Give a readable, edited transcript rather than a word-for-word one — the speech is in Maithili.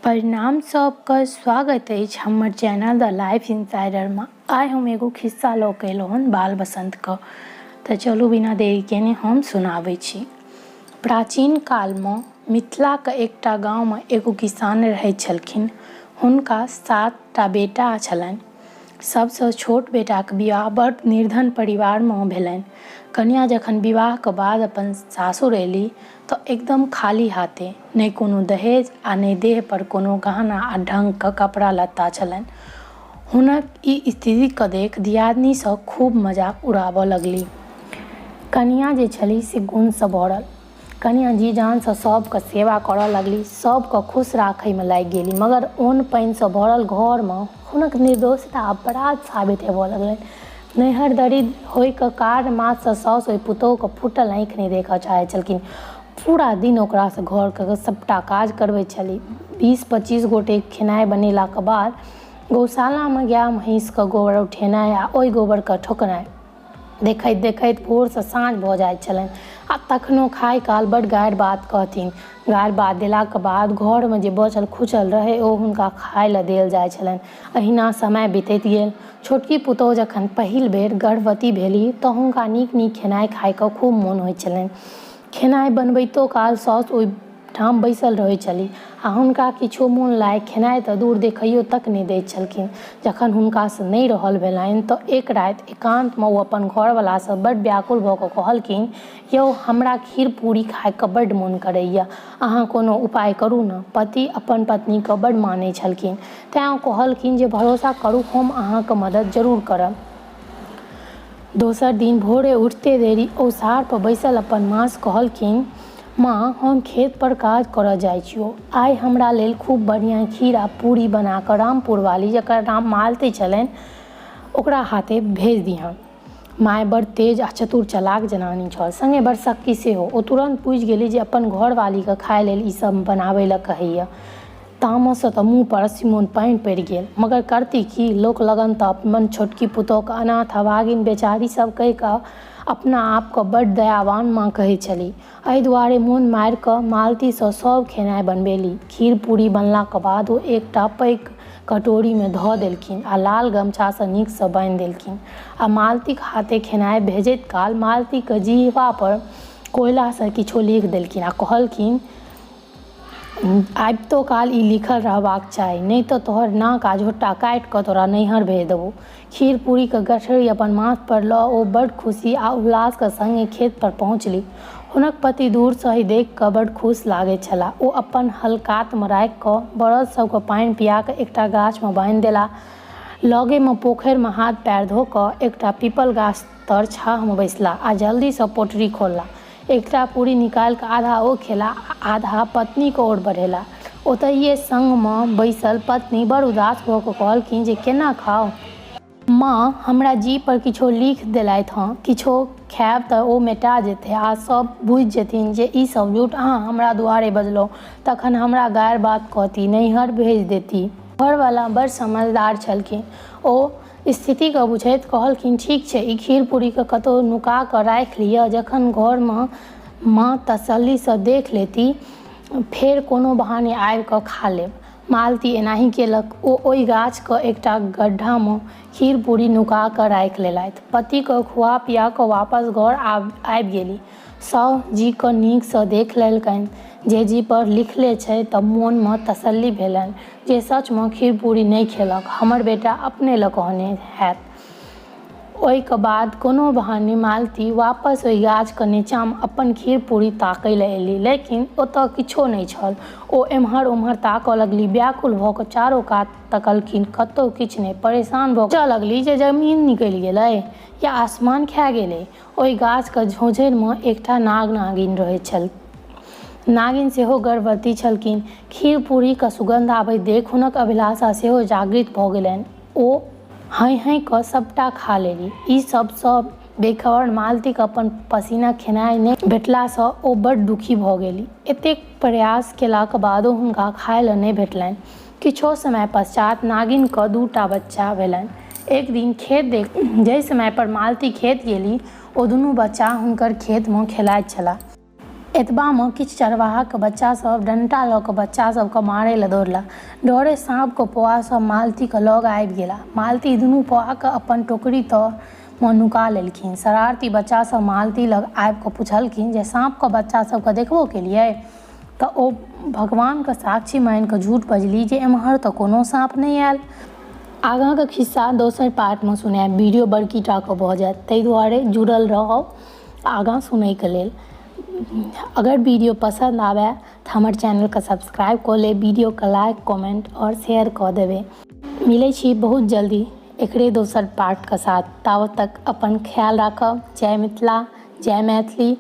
परिणाम सबके स्वागत अछि हमर चैनल द लाइफ इनसाइडर में। आइ हम एगो खिस्सा लऽ के अयलहुँ हन बाल बसंत के। तऽ चलू बिना देरी केने हम सुनाबै छी। प्राचीन काल में मिथिला के एकटा गाँव में एगो किसान रहैत छलखिन। हुनका 7टा बेटा छलनि। सबसँ छोट बेटाके विवाह बड़ निर्धन परिवार में भेलनि। कन्या जखन विवाह के बाद अपन सासुर एली तऽ एकदम खाली हाथे, नहि कोनो दहेज आ नहि देह पर कोनो गहना आ ढंग के कपड़ा लत्ता छलनि। हुनक ई स्थिति के देख दियादनी सँ खूब मजाक उड़ाबऽ लगली। कन्या जे छली से गुण सँ भरल। कन्या जी जान सँ सबके सेवा करऽ लगली, सबके खुश राखै में लागि गेली। मगर अन्न पानि सँ भरल घर में हुनक निर्दोषता अपराध साबित हेबऽ लगलनि। नैहर दरिद्र होय के कारण मात्र साउस ओहि पुतोहु के फूटल आँखि नहि देखऽ चाहै छलखिन। पूरा दिन ओकरा से घर के सबटा काज करबै छली। 20-25 गोटे खेनाइ बनेला के बाद गौशाला में गाय महींष के गोबर उठेनाइ आ ओहि गोबर के ठोकनाइ देखैत देखैत भोर से साँझ भऽ जाइत छलनि। आ तखनो खाय काल बड़ गारि बात कहथिन। गारि बात देलाक बाद घर में जे बचल खुचल रहै ओ हुनका खाय लए देल जाइ छलनि। अहिना समय बीतैत गेल। छोटकी पुतोहु जखन पहिल बेर गर्भवती भेली तऽ हुनका नीक नीक खेनाइ खाय के खूब मोन होइत छलनि। खेनाइ बनबैतो काल साउस ओहि ठाम बैसल रहैत छली आ हुनका किछो मोन लायक खेनाइ तऽ दूर देखैयो तक नहि दैत छलखिन। जखन हुनका से नहि रहल भेलनि तऽ एक राति एकांत में ओ अपन घरवाला से बड़ व्याकुल भऽ कऽ कहलखिन, यौ हमरा खीर पूरी खाय के बड्ड मोन करैया, अहाँ कोनो उपाय करू ने। पति अपन पत्नी के बड्ड मानै छलखिन, तेँ ओ कहलखिन जे भरोसा करू हम अहाँके मदद जरूर करब। दोसर दिन भोरे उठते देरी ओ सार पर बैसल अपन माँ से कहलखिन, माँ हम खेत पर काज करऽ जाइ छियौ, आइ हमरा लेल खूब बढ़िया खीर आ पूरी बना कऽ रामपुर वाली जकर नाम मालती छलनि ओकरा हाथे भेज दिहन। माय बड़ तेज आ चतुर चालाक जनानी छल, संगे बड़ शक्की सेहो। ओ तुरंत बुझि गेली जे अपन घरवाली के खाय लेल ई सब बनाबै लए कहैया। तामस सँ तऽ मुँह पर सिमोन पानि पड़ि गेल, मगर करती की, लोक लगन तऽ अपन छोटकी पुतोहु के अनाथ अभागिन बेचारी सब कहि कऽ अपना आप के बड़ दयावान माँ कहै छली। एहि दुआरे मोन मारि कऽ मालती सँ सब खेनाइ बनबेली। खीर पूरी बनला के बाद ओ एकटा पैघ कटोरी में धऽ देलखिन आ लाल गमछा सँ नीक सँ बान्हि देलखिन। आ मालती के हाथे खेनाइ भेजैत काल मालती के जिह्वा पर कोयला सँ किछो लिख देलखिन आ कहलखिन, आबितो काल ई लिखल रहबाक चाही, नहीं तऽ तोहर नाक आ झोटा काटि कऽ तोरा नैहर भेज देबो। खीर पूरी के गठरी अपन माथ पर लऽ ओ बड़ खुशी आ उल्लास के संगे खेत पर पहुँचली। हुनक पति दूर सँ ही देख कऽ बड़ खुश लागैत छलाह। ओ अपन हल कात में राखि कऽ बरद सबके पानि पिया कऽ एकटा गाछ में बान्हि देला। लगे में पोखरि में हाथ पैर धो कऽ एकटा पीपल गाछ तर छाह में बैसला आ जल्दी सँ पोटरी खोलला। एकटा पूरी निकालि कऽ आधा ओ खेला आ आधा पत्नी के ओर बढ़ेला। ओतहिये संग में बैसल पत्नी बड़ उदास भऽ कऽ कहलखिन जे केना खाउ माँ, हमरा जी पर किछो लिख देलथि हँ, किछो खायब तऽ ओ मेटा जेतै आ सब बुझि जेथिन जे ई सब झूठ अहाँ हमरा दुआरे बजलहुँ, तखन हमरा गारि बात कहती, नैहर भेज देती। घरवाला बड़ समझदार छलखिन। ओ स्थिति के बुझैत कहलखिन, ठीक छै, ई खीर पूरी के कतौ नुका कऽ राखि लिअ, जखन घर में माँ तसल्ली सँ देख लेती फेर कोनो बहाने आबि कऽ खा लेब। मालती एनाही केलक। ओ ओहि गाछ के एकटा गड्ढा में खीर पूरी नुका कऽ राखि लेलथि। पति के खुआ पिया कऽ वापस घर आबि गेली। साउस जी के नीक सँ देख लेलकनि। जे जी पर लिखले छै तऽ मोन में तसल्ली भेलनि जे सच में खीर पूरी नहि खेलक, हमर बेटा अपने लए कहने हैत। ओहि के बाद कोनो बहाने मालती वापस ओहि गाछ के नीचाँ में अपन खीर पूरी ताकै लए एली, लेकिन ओतऽ किछो नहि छल। ओ एम्हर ओम्हर ताकऽ लगली, व्याकुल भऽ कऽ चारो कात तकलखिन, कतौ किछु नहि। परेशान भऽ कऽ लगली जे जमीन निकलि गेलै या आसमान खा गेलै। ओहि गाछ के झोझरि में एकटा नाग नागिन रहैत छल। नागिन सेहो गर्भवती छलखिन। खीर पूरी के सुगंध आबैत देख हुनक अभिलाषा सेहो जागृत भऽ गेलनि। ओ हैं कऽ सबटा खा लेली। ई सब सँ बेखबर मालती के अपन पसीना खेनाइ नहि भेटला सँ ओ बड़ दुखी भऽ गेली। एतेक प्रयास केलाक बादो हुनका खाय लए नहि भेटलनि। किछो समय पश्चात नागिन के 2टा बच्चा भेलनि। एक दिन खेत देख जाहि समय पर मालती खेत गेली ओ दुनू बच्चा हुनकर खेत में खेलाइत छलाह। एतबामे किछु चरवाहाके बच्चासभ डंटा लऽ कऽ बच्चासभके मारै लए दौड़ला। डरे साँपके पौआसभ मालतीके लग आबि गेला। मालती दुनू पौआके अपन टोकरी तरमे नुका लेलखिन। शरारती बच्चासभ मालती लग आबि कऽ पुछलखिन जे साँपके बच्चासभके देखबो केलिए। तऽ ओ भगवानके साक्षी मानि कऽ झूठ बजली जे एम्हर तऽ कोनो साँप नहीं आयल। आगाँके खिस्सा दोसर पार्टमे सुनायब। वीडियो बड़की टाके भऽ जायत, ताहि दुआरे जुड़ल रहब आगाँ सुनैके लेल। अगर वीडियो पसंद आवे तऽ हमर चैनलके सब्सक्राइब कऽ लेब, वीडियोके लाइक कमेंट और शेयर कऽ देबै। मिलै छी बहुत जल्दी एकरे दोसर पार्टके साथ। तावत तक अपन ख्याल राखब। जय मिथिला, जय मैथिली।